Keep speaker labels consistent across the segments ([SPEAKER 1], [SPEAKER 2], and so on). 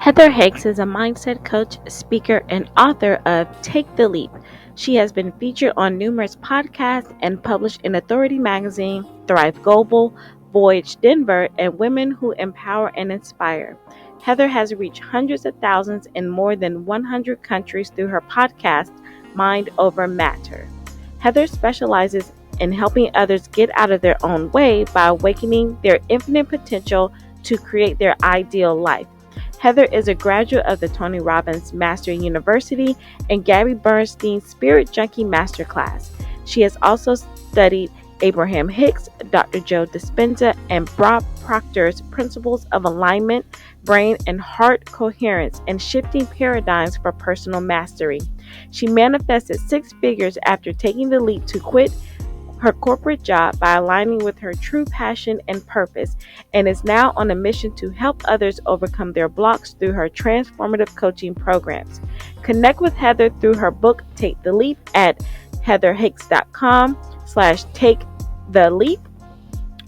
[SPEAKER 1] Heather Hakes is a mindset coach, speaker, and author of Take the Leap. She has been featured on numerous podcasts and published in Authority Magazine, Thrive Global, Voyage Denver, and Women Who Empower and Inspire. Heather has reached hundreds of thousands in more than 100 countries through her podcast, Mind Over Matter. Heather specializes in helping others get out of their own way by awakening their infinite potential to create their ideal life. Heather is a graduate of the Tony Robbins Master University and Gabby Bernstein's Spirit Junkie Masterclass. She has also studied Abraham Hicks, Dr. Joe Dispenza, and Bob Proctor's Principles of Alignment, Brain and Heart Coherence, and Shifting Paradigms for Personal Mastery. She manifested six figures after taking the leap to quit her corporate job by aligning with her true passion and purpose, and is now on a mission to help others overcome their blocks through her transformative coaching programs. Connect with Heather through her book, Take the Leap, at heatherhakes.com/take the leap,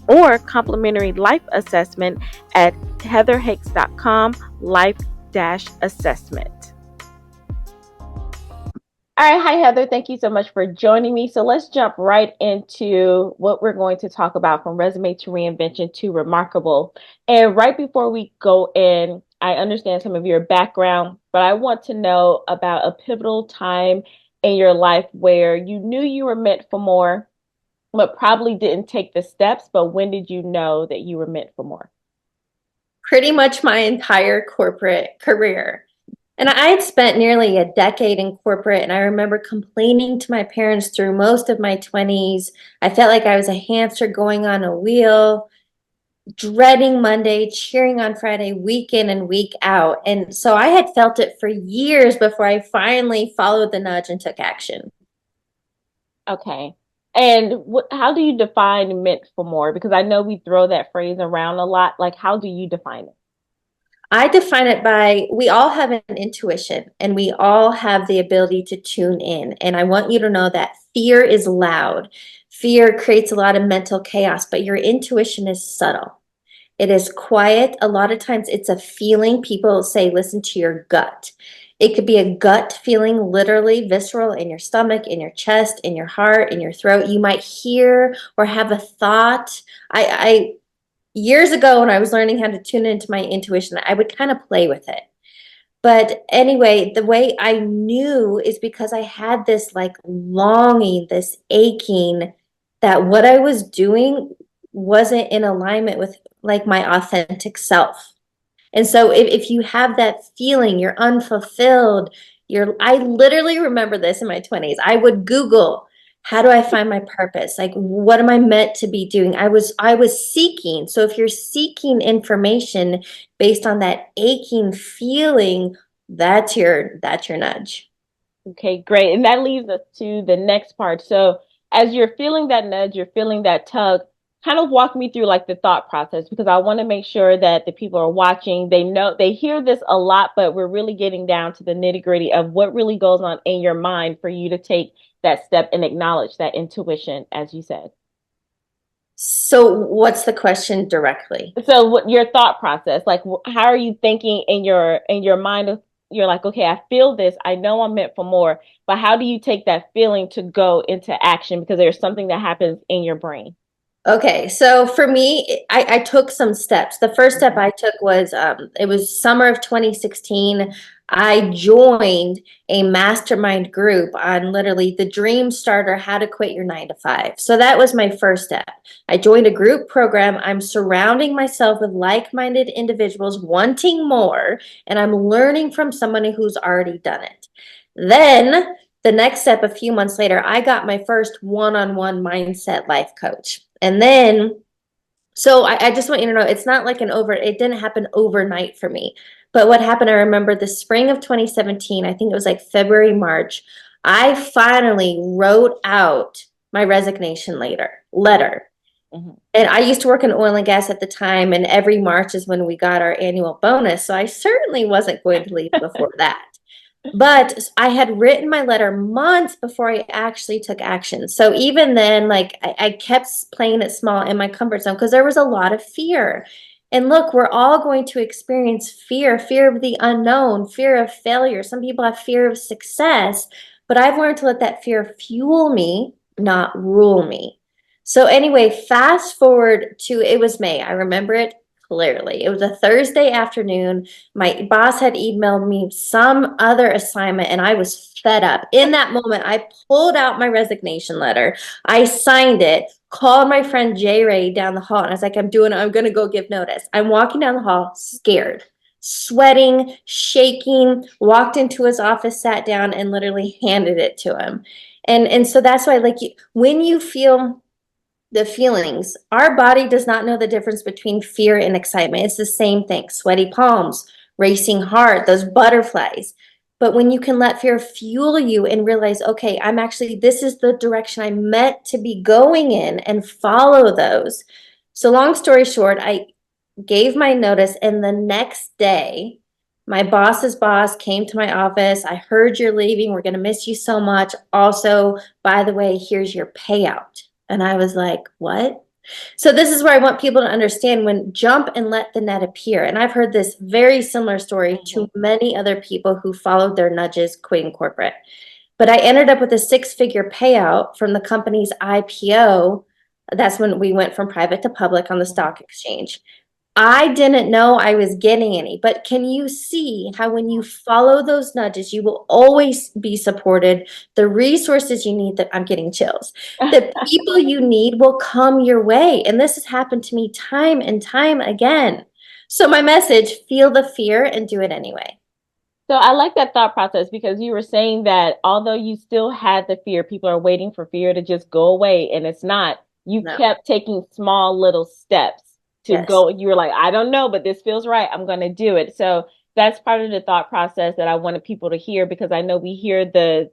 [SPEAKER 1] or complimentary life assessment at heatherhakes.com/life-assessment. All right. Hi, Heather. Thank you so much for joining me. So let's jump right into what we're going to talk about, from resume to reinvention to remarkable. And right before we go in, I understand some of your background, but I want to know about a pivotal time in your life where you knew you were meant for more, but probably didn't take the steps. But when did you know that you were meant for more?
[SPEAKER 2] Pretty much my entire corporate career. And I had spent nearly a decade in corporate, and I remember complaining to my parents through most of my 20s. I felt like I was a hamster going on a wheel, dreading Monday, cheering on Friday, week in and week out. And so I had felt it for years before I finally followed the nudge and took action.
[SPEAKER 1] Okay. And how do you define meant for more? Because I know we throw that phrase around a lot. Like, how do you define it?
[SPEAKER 2] I define it by, we all have an intuition and we all have the ability to tune in. And I want you to know that fear is loud. Fear creates a lot of mental chaos, but your intuition is subtle. It is quiet. A lot of times it's a feeling. People say, listen to your gut. It could be a gut feeling, literally visceral, in your stomach, in your chest, in your heart, in your throat. You might hear or have a thought. I years ago, when I was learning how to tune into my intuition, I would kind of play with it. But anyway, the way I knew is because I had this like longing, this aching, that what I was doing wasn't in alignment with like my authentic self. And so if you have that feeling, you're unfulfilled, I literally remember this in my 20s. I would Google, how do I find my purpose? Like, what am I meant to be doing? I was seeking. So if you're seeking information based on that aching feeling, that's your nudge.
[SPEAKER 1] Okay, great. And that leads us to the next part. So, as you're feeling that nudge, you're feeling that tug, kind of walk me through like the thought process, because I want to make sure that the people are watching, they know, they hear this a lot, but we're really getting down to the nitty-gritty of what really goes on in your mind for you to take that step and acknowledge that intuition, as you said.
[SPEAKER 2] So what's the question directly?
[SPEAKER 1] So what your thought process, like how are you thinking in your mind of, you're like, okay, I feel this, I know I'm meant for more, but how do you take that feeling to go into action, because there's something that happens in your brain?
[SPEAKER 2] Okay, so for me, I took some steps. The first step I took was it was summer of 2016. I joined a mastermind group on literally the dream starter, how to quit your 9 to 5. So that was my first step. I joined a group program. I'm surrounding myself with like-minded individuals wanting more, and I'm learning from someone who's already done it. Then the next step, a few months later, I got my first one-on-one mindset life coach. And then, so I just want you to know, it's not like it didn't happen overnight for me. But what happened, I remember the spring of 2017, I think it was like February, March, I finally wrote out my resignation letter.
[SPEAKER 1] Mm-hmm.
[SPEAKER 2] And I used to work in oil and gas at the time, and every March is when we got our annual bonus. So I certainly wasn't going to leave before that. But I had written my letter months before I actually took action. So even then, like I kept playing it small in my comfort zone because there was a lot of fear. And look, we're all going to experience fear, fear of the unknown, fear of failure. Some people have fear of success, but I've learned to let that fear fuel me, not rule me. So anyway, fast forward to, it was May. I remember it clearly. It was a Thursday afternoon. My boss had emailed me some other assignment and I was fed up. In that moment, I pulled out my resignation letter. I signed it, called my friend J Ray down the hall, and I was like, I'm going to go give notice. I'm walking down the hall, scared, sweating, shaking, walked into his office, sat down, and literally handed it to him. And so that's why, like, when you feel the feelings, our body does not know the difference between fear and excitement. It's the same thing: sweaty palms, racing heart, those butterflies. But when you can let fear fuel you and realize, okay, I'm actually, this is the direction I'm meant to be going in, and follow those. So, long story short, I gave my notice, and the next day, my boss's boss came to my office. I heard you're leaving. We're going to miss you so much. Also, by the way, here's your payout. And I was like, what? So this is where I want people to understand: when jump and let the net appear. And I've heard this very similar story to many other people who followed their nudges quitting corporate. But I ended up with a six-figure payout from the company's IPO. That's when we went from private to public on the stock exchange. I didn't know I was getting any, but can you see how when you follow those nudges, you will always be supported? The resources you need, that I'm getting chills, the people you need will come your way. And this has happened to me time and time again. So my message: feel the fear and do it anyway.
[SPEAKER 1] So I like that thought process because you were saying that although you still had the fear, people are waiting for fear to just go away, and it's not. You
[SPEAKER 2] No.
[SPEAKER 1] kept taking small little steps to
[SPEAKER 2] Yes.
[SPEAKER 1] go. You were like, I don't know, but this feels right. I'm going to do it. So that's part of the thought process that I wanted people to hear, because I know we hear the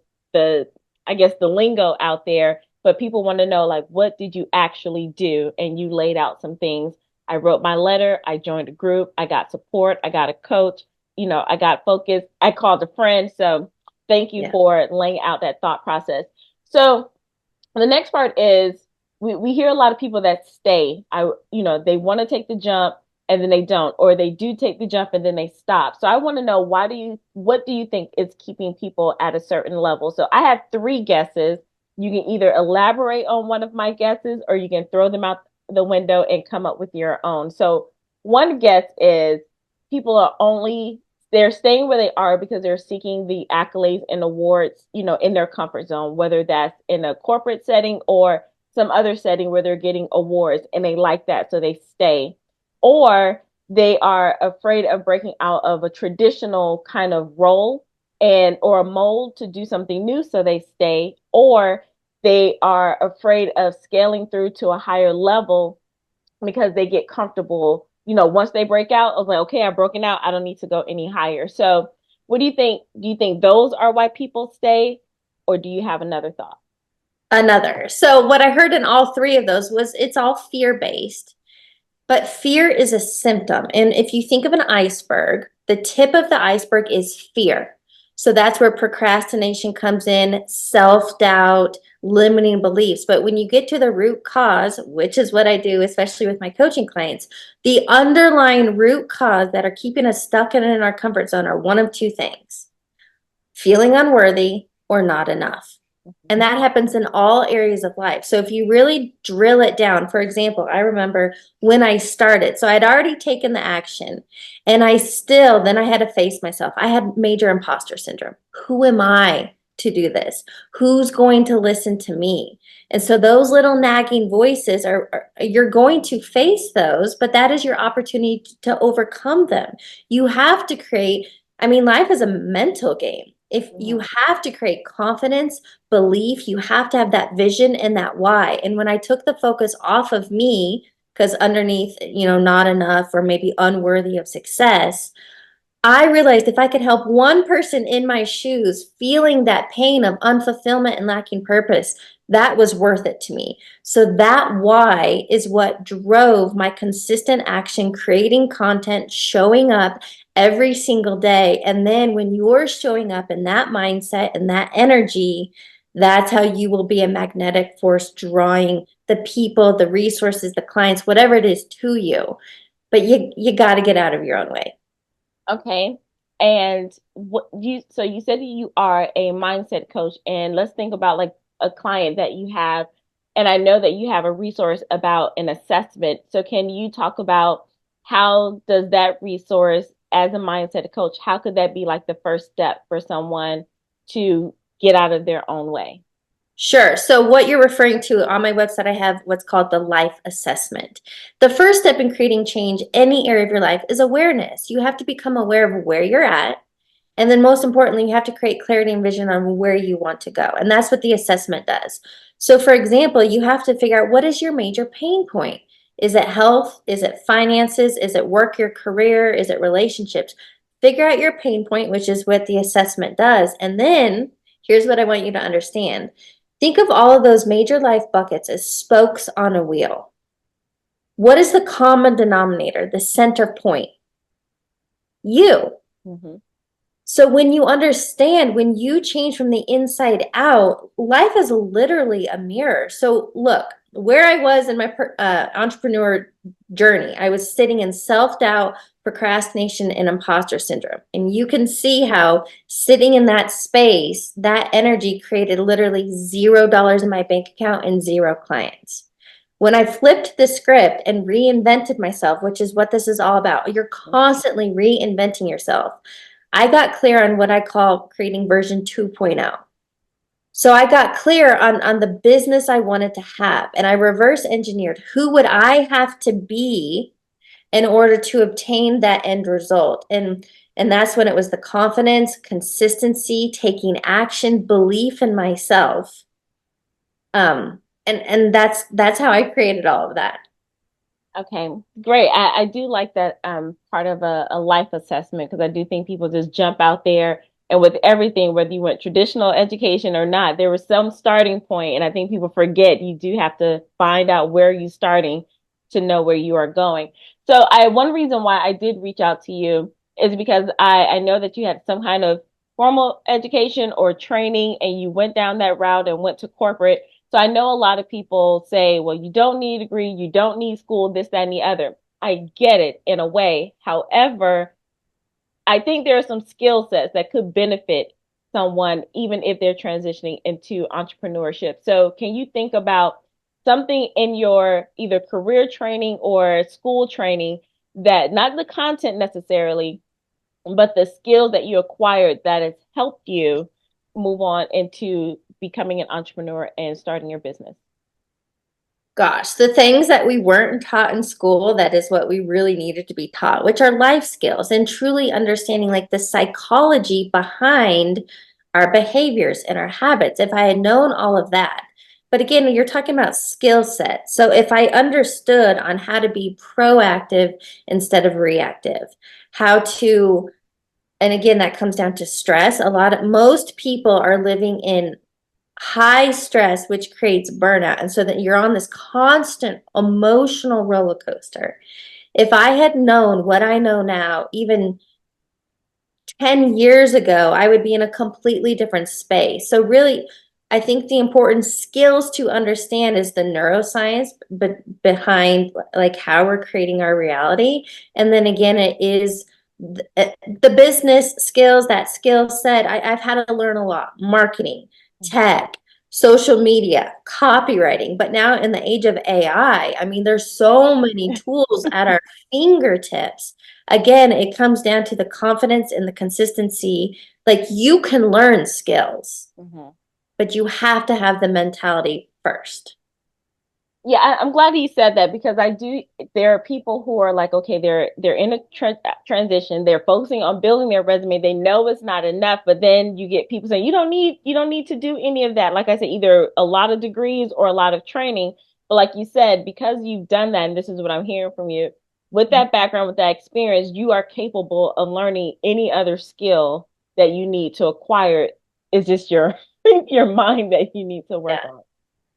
[SPEAKER 1] I guess the lingo out there, but people want to know, like, what did you actually do? And you laid out some things. I wrote my letter, I joined a group, I got support, I got a coach, I got focused. I called a friend. So thank you
[SPEAKER 2] Yeah.
[SPEAKER 1] for laying out that thought process. So the next part is we hear a lot of people that stay. They want to take the jump and then they don't, or they do take the jump and then they stop. So I want to know, what do you think is keeping people at a certain level? So I have three guesses. You can either elaborate on one of my guesses or you can throw them out the window and come up with your own. So one guess is people are only they're staying where they are because they're seeking the accolades and awards, in their comfort zone, whether that's in a corporate setting or some other setting where they're getting awards and they like that, so they stay. Or they are afraid of breaking out of a traditional kind of role and or a mold to do something new, so they stay. Or they are afraid of scaling through to a higher level because they get comfortable. Once they break out, I was like, okay, I've broken out. I don't need to go any higher. So what do you think? Do you think those are why people stay? Or do you have another thought?
[SPEAKER 2] Another. So what I heard in all three of those was it's all fear-based. But fear is a symptom. And if you think of an iceberg, the tip of the iceberg is fear. So that's where procrastination comes in, self-doubt, limiting beliefs. But when you get to the root cause, which is what I do, especially with my coaching clients, the underlying root cause that are keeping us stuck in our comfort zone are one of two things: feeling unworthy or not enough. And that happens in all areas of life. So if you really drill it down, for example, I remember when I started, so I'd already taken the action and then I had to face myself. I had major imposter syndrome. Who am I to do this? Who's going to listen to me? And so those little nagging voices you're going to face those, but that is your opportunity to overcome them. You have to create, life is a mental game. If you have to create confidence, belief, you have to have that vision and that why. And when I took the focus off of me, because underneath, not enough or maybe unworthy of success, I realized if I could help one person in my shoes feeling that pain of unfulfillment and lacking purpose, that was worth it to me. So that why is what drove my consistent action, creating content, showing up every single day. And then when you're showing up in that mindset and that energy, that's how you will be a magnetic force, drawing the people, the resources, the clients, whatever it is, to you. but you got to get out of your own way.
[SPEAKER 1] Okay. And so you said that you are a mindset coach, and let's think about like a client that you have, and I know that you have a resource about an assessment. So can you talk about how does that resource as a mindset coach, how could that be like the first step for someone to get out of their own way?
[SPEAKER 2] Sure. So what you're referring to on my website, I have what's called the life assessment. The first step in creating change any area of your life is awareness. You have to become aware of where you're at. And then most importantly, you have to create clarity and vision on where you want to go. And that's what the assessment does. So for example, you have to figure out what is your major pain point? Is it health? Is it finances? Is it work, your career? Is it relationships? Figure out your pain point, which is what the assessment does. And then here's what I want you to understand. Think of all of those major life buckets as spokes on a wheel. What is the common denominator, the center point? You.
[SPEAKER 1] Mm-hmm.
[SPEAKER 2] So when you understand, when you change from the inside out, life is literally a mirror. So look, where I was in my entrepreneur journey, I was sitting in self-doubt, procrastination, and imposter syndrome. And you can see how sitting in that space, that energy created literally $0 in my bank account and zero clients. When I flipped the script and reinvented myself, which is what this is all about, you're constantly reinventing yourself. I got clear on what I call creating version 2.0. So I got clear on the business I wanted to have, and I reverse engineered who would I have to be in order to obtain that end result. And that's when it was the confidence, consistency, taking action, belief in myself. And that's how I created all of that.
[SPEAKER 1] Okay, great. I do like that part of a life assessment because I do think people just jump out there and with everything, whether you went traditional education or not, there was some starting point, and I think people forget you do have to find out where you're starting to know where you are going. So one reason why I did reach out to you is because I know that you had some kind of formal education or training and you went down that route and went to corporate. So I know a lot of people say, well, you don't need a degree, you don't need school, this, that, and the other. I get it in a way. However, I think there are some skill sets that could benefit someone, even if they're transitioning into entrepreneurship. So can you think about something in your either career training or school training that not the content necessarily, but the skills that you acquired that has helped you move on into becoming an entrepreneur and starting your business?
[SPEAKER 2] Gosh, the things that we weren't taught in school, that is what we really needed to be taught, which are life skills and truly understanding like the psychology behind our behaviors and our habits. If I had known all of that, but again, you're talking about skill set. So if I understood on how to be proactive instead of reactive, how to, and again, that comes down to stress. Most people are living in high stress, which creates burnout. And so that you're on this constant emotional roller coaster. If I had known what I know now, even 10 years ago, I would be in a completely different space. So really, I think the important skills to understand is the neuroscience behind like how we're creating our reality. And then again, it is the business skills, that skill set. I've had to learn a lot: marketing, tech, social media, copywriting. But now in the age of AI, I mean, there's so many tools at our fingertips. Again, it comes down to the confidence and the consistency. Like you can learn skills,
[SPEAKER 1] Mm-hmm.
[SPEAKER 2] but you have to have the mentality first.
[SPEAKER 1] Yeah, I'm glad he said that because I do. There are people who are like, okay, they're in a transition. They're focusing on building their resume. They know it's not enough, but then you get people saying you don't need to do any of that. Like I said, either a lot of degrees or a lot of training. But like you said, because you've done that, and this is what I'm hearing from you, with that background, with that experience, you are capable of learning any other skill that you need to acquire. It's just your your mind that you need to work
[SPEAKER 2] Yeah.
[SPEAKER 1] on.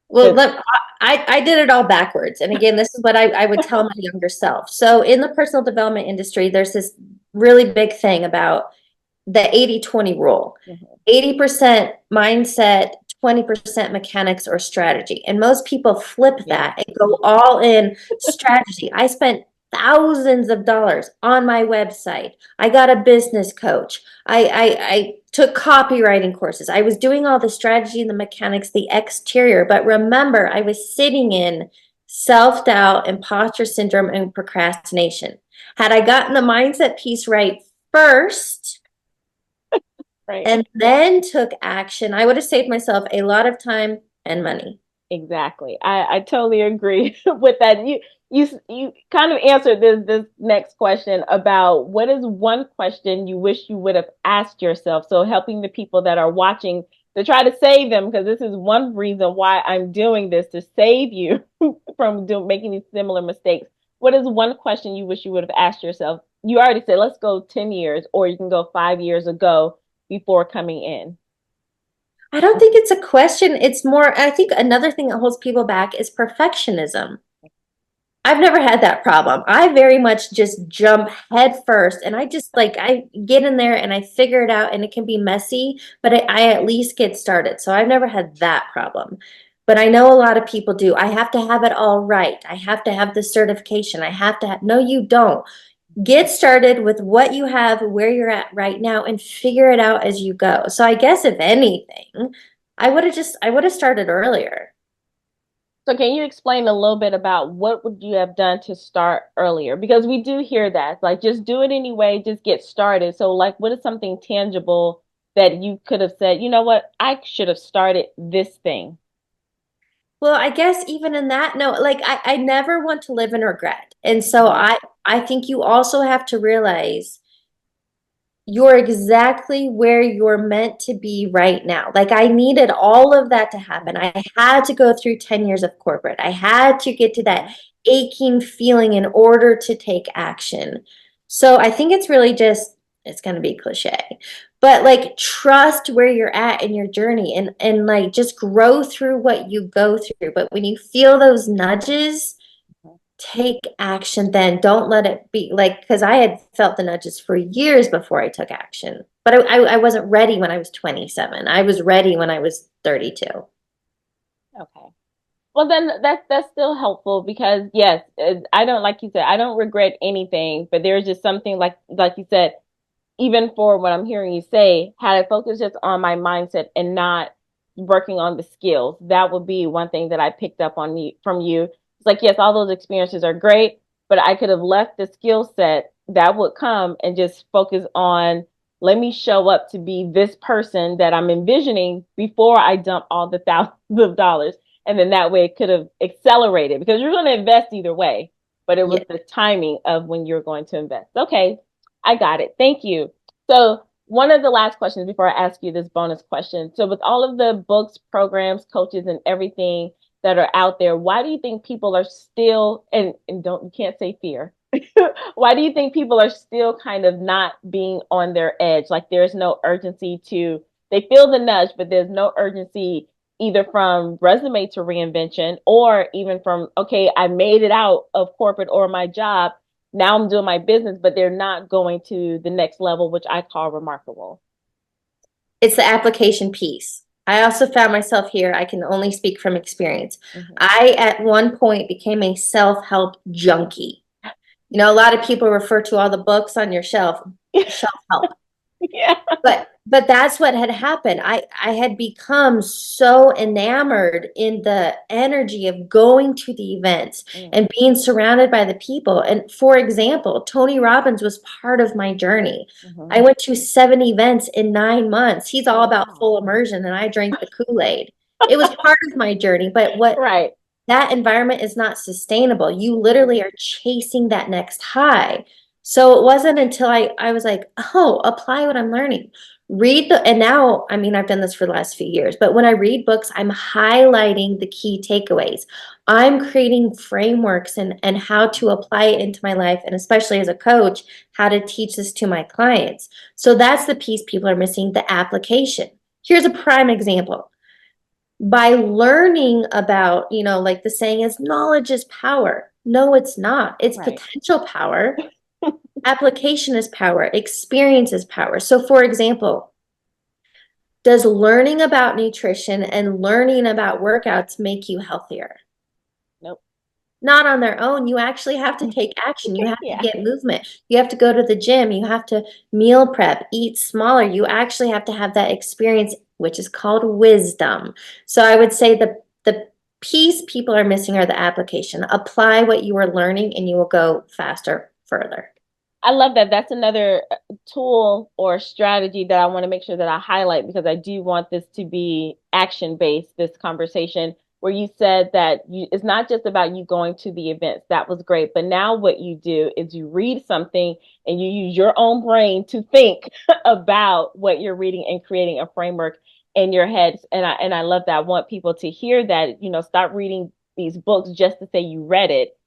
[SPEAKER 2] Well, I did it all backwards. And again, this is what I would tell my younger self. So in the personal development industry, there's this really big thing about the 80-20 rule.
[SPEAKER 1] Mhm.
[SPEAKER 2] 80% mindset, 20% mechanics or strategy. And most people flip
[SPEAKER 1] Yeah.
[SPEAKER 2] that and go all in strategy. I spent thousands of dollars on my website. I got a business coach. I took copywriting courses. I was doing all the strategy and the mechanics, the exterior. But remember, I was sitting in self-doubt, imposter syndrome, and procrastination. Had I gotten the mindset piece right first,
[SPEAKER 1] Right.
[SPEAKER 2] and then took action, I would have saved myself a lot of time and money.
[SPEAKER 1] Exactly. I totally agree with that. You kind of answered this next question about what is one question you wish you would have asked yourself. So helping the people that are watching to try to save them, because this is one reason why I'm doing this, to save you from making these similar mistakes. What is one question you wish you would have asked yourself? You already said, let's go 10 years, or you can go 5 years ago before coming in.
[SPEAKER 2] I don't think it's a question. It's more, I think another thing that holds people back is perfectionism. I've never had that problem. I very much just jump head first and I just like, I get in there and I figure it out and it can be messy, but I at least get started. So I've never had that problem. But I know a lot of people do. I have to have it all right. I have to have the certification. I have to have, no, you don't. Get started with what you have, where you're at right now, and figure it out as you go. So I guess if anything, I would have started earlier.
[SPEAKER 1] So can you explain a little bit about what would you have done to start earlier? Because we do hear that, like just do it anyway, just get started. So like what is something tangible that you could have said, you know what, I should have started this thing.
[SPEAKER 2] Well, I guess even in that, no, like I never want to live in regret. And so
[SPEAKER 1] Mhm.
[SPEAKER 2] I think you also have to realize you're exactly where you're meant to be right now. Like I needed all of that to happen. I had to go through 10 years of corporate. I had to get to that
[SPEAKER 1] Mhm.
[SPEAKER 2] aching feeling in order to take action. So I think it's really just it's going to be cliche. But like trust where you're at in your journey and like just grow through what you go through. But when you feel those nudges, take action then. Don't let it be like, because I had felt the nudges for years before I took action. But I wasn't ready when I was 27. I was ready when I was 32.
[SPEAKER 1] Okay. Well, then that's still helpful because yes, I don't like you said, I don't regret anything, but there's just something like you said, even for what I'm hearing you say, had I focused just on my mindset and not working on the skills, that would be one thing that I picked up on from you. It's like, yes, all those experiences are great, but I could have left the skill set that would come and just focus on, let me show up to be this person that I'm envisioning before I dump all the thousands of dollars. And then that way it could have accelerated because you're going to invest either way, but it was
[SPEAKER 2] Yeah.
[SPEAKER 1] the timing of when you're going to invest. Okay, I got it. Thank you. So, one of the last questions before I ask you this bonus question. So, with all of the books, programs, coaches, and everything that are out there, why do you think people are still, and don't, you can't say fear. Why do you think people are still kind of not being on their edge? Like there's no urgency to, they feel the nudge, but there's no urgency either from resume to reinvention or even from, okay, I made it out of corporate or my job, now I'm doing my business, but they're not going to the next level, which I call remarkable.
[SPEAKER 2] It's the application piece. I also found myself here. I can only speak from experience.
[SPEAKER 1] Mm-hmm.
[SPEAKER 2] I, at one point, became a self help junkie. You know, a lot of people refer to all the books on your shelf help.
[SPEAKER 1] Yeah.
[SPEAKER 2] But that's what had happened. I had become so enamored in the energy of going to the events
[SPEAKER 1] Mm-hmm.
[SPEAKER 2] and being surrounded by the people. And for example, Tony Robbins was part of my journey. I went to 7 events in 9 months. He's all
[SPEAKER 1] Oh,
[SPEAKER 2] about
[SPEAKER 1] wow.
[SPEAKER 2] full immersion, and I drank the Kool-Aid. It was part of my journey, but what
[SPEAKER 1] Right.
[SPEAKER 2] that environment is not sustainable. You
[SPEAKER 1] Mm-hmm.
[SPEAKER 2] literally are chasing that next high. So it wasn't until I was like, oh, apply what I'm learning. Read the, and now, I mean, I've done this for the last few years, but when I read books, I'm highlighting the key takeaways. I'm creating frameworks and how to apply it into my life. And especially as a coach, how to teach this to my clients. So that's the piece people are missing, the application. Here's a prime example by learning about, like the saying is, knowledge is power. No, it's not. It's
[SPEAKER 1] Right.
[SPEAKER 2] potential power. Application is power. Experience is power. So, for example, does learning about nutrition and learning about workouts make you healthier?
[SPEAKER 1] Nope.
[SPEAKER 2] not on their own. You actually have to take action. You have to
[SPEAKER 1] Yeah.
[SPEAKER 2] get movement. You have to go to the gym. You have to meal prep, eat smaller. You actually have to have that experience, which is called wisdom. So I would say the piece people are missing are the application. Apply what you are learning and you will go faster, further.
[SPEAKER 1] I love that. That's another tool or strategy that I want to make sure that I highlight because I do want this to be action based, this conversation where you said that it's not just about you going to the events. That was great. But now what you do is you read something and you use your own brain to think about what you're reading and creating a framework in your head. And I love that. I want people to hear that, stop reading these books just to say you read it.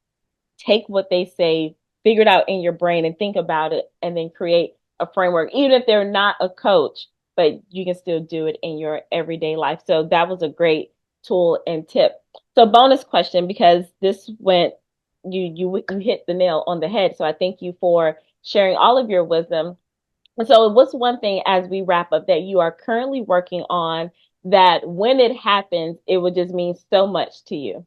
[SPEAKER 1] Take what they say, figure it out in your brain and think about it and then create a framework, even if they're not a coach, but you can still do it in your everyday life. So that was a great tool and tip. So bonus question, because this went, you hit the nail on the head. So I thank you for sharing all of your wisdom. And so what's one thing as we wrap up that you are currently working on that when it happens, it would just mean so much to you?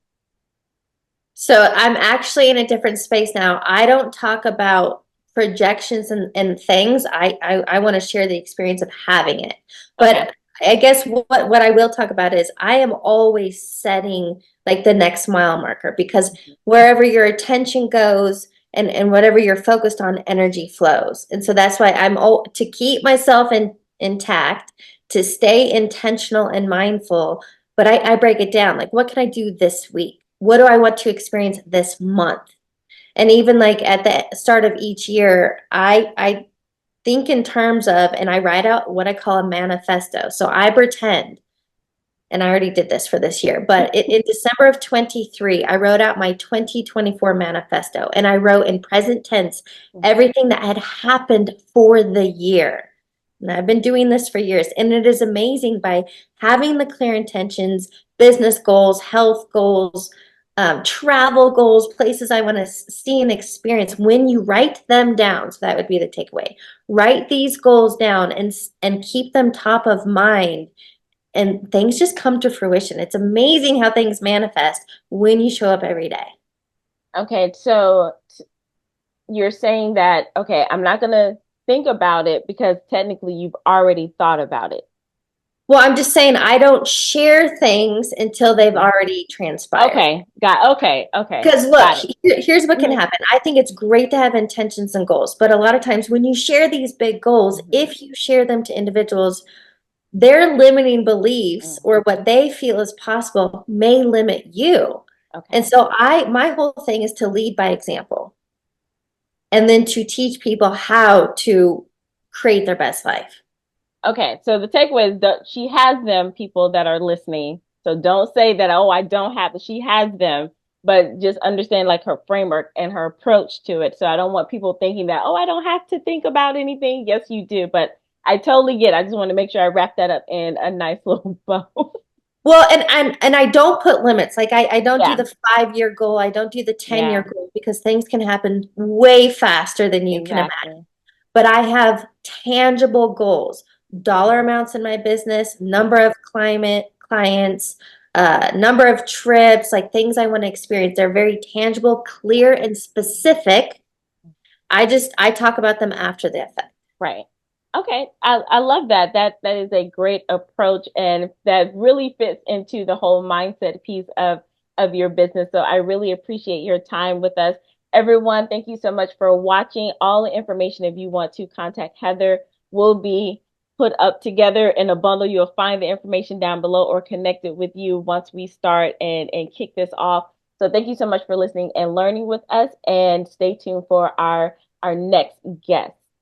[SPEAKER 2] So I'm actually in a different space now. I don't talk about projections and things. I want to share the experience of having it.
[SPEAKER 1] Okay.
[SPEAKER 2] But I guess what I will talk about is I am always setting like the next mile marker because wherever your attention goes and whatever you're focused on, energy flows. And so that's why to keep myself intact, to stay intentional and mindful. But I break it down. Like, what can I do this week? What do I want to experience this month? And even like at the start of each year, I think in terms of, and I write out what I call a manifesto. So I pretend, and I already did this for this year, but in December of 23, I wrote out my 2024 manifesto and I wrote in present tense everything that had happened for the year. And I've been doing this for years. And it is amazing by having the clear intentions, business goals, health goals, travel goals, places I want to see and experience. When you write them down, so that would be the takeaway. Write these goals down and keep them top of mind, and things just come to fruition. It's amazing how things manifest when you show up every day.
[SPEAKER 1] Okay, so you're saying that, okay, I'm not going to think about it because technically you've already thought about it.
[SPEAKER 2] Well, I'm just saying I don't share things until they've already transpired.
[SPEAKER 1] Okay, okay,
[SPEAKER 2] Because look,
[SPEAKER 1] got it.
[SPEAKER 2] here's what can
[SPEAKER 1] Mm-hmm.
[SPEAKER 2] happen. I think it's great to have intentions and goals, but a lot of times when you share these big goals,
[SPEAKER 1] Mm-hmm.
[SPEAKER 2] if you share them to individuals, their limiting beliefs or what they feel is possible may limit you. And
[SPEAKER 1] Okay.
[SPEAKER 2] so my whole thing is to lead by example and then to teach people how to create their best life.
[SPEAKER 1] Okay, so the takeaway is that she has them, people that are listening. So don't say that, oh, I don't have it. She has them, but just understand like her framework and her approach to it. So I don't want people thinking that, oh, I don't have to think about anything. Yes, you do. But I totally get it. I just want to make sure I wrap that up in a nice little bow.
[SPEAKER 2] Well, and I don't put limits. Like I don't do
[SPEAKER 1] Yeah,
[SPEAKER 2] the 5-year goal. I don't do the 10-year
[SPEAKER 1] yeah,
[SPEAKER 2] goal because things can happen way faster than you can imagine.
[SPEAKER 1] exactly.
[SPEAKER 2] But I have tangible goals, dollar amounts in my business, number of clients, number of trips, like things I want to experience. They're very tangible, clear, and specific. I talk about them after the effect.
[SPEAKER 1] Right. Okay. I love that. That is a great approach and that really fits into the whole mindset piece of your business. So I really appreciate your time with us. Everyone, thank you so much for watching. All the information, if you want to contact Heather, will be put up together in a bundle. You'll find the information down below or connected with you once we start and kick this off. So thank you so much for listening and learning with us and stay tuned for our next guest.